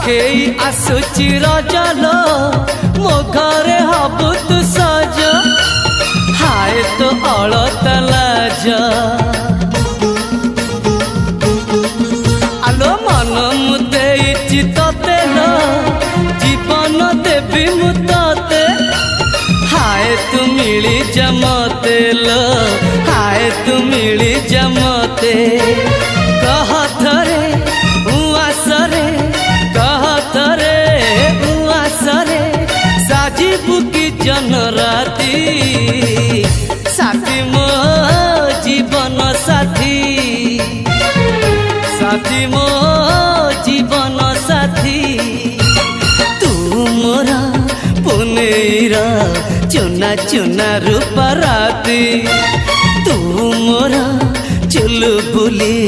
आगेई आसुची रजलो मो घरे हबु तू सज हाय तो अलता लाज आलो मन मु देइछि तते लो जीवन देवी मु तते हाय तू मिली जमते लो हाय तू मिली जमते कह थरे उआसरे कह थरे उआसरे साजिबु की जन राती साथी मो जीवन साथी साथी मो जीवन साथी तू मोरा पुनेरा चुना चुना रूपा राती तू मोरा चुलबुली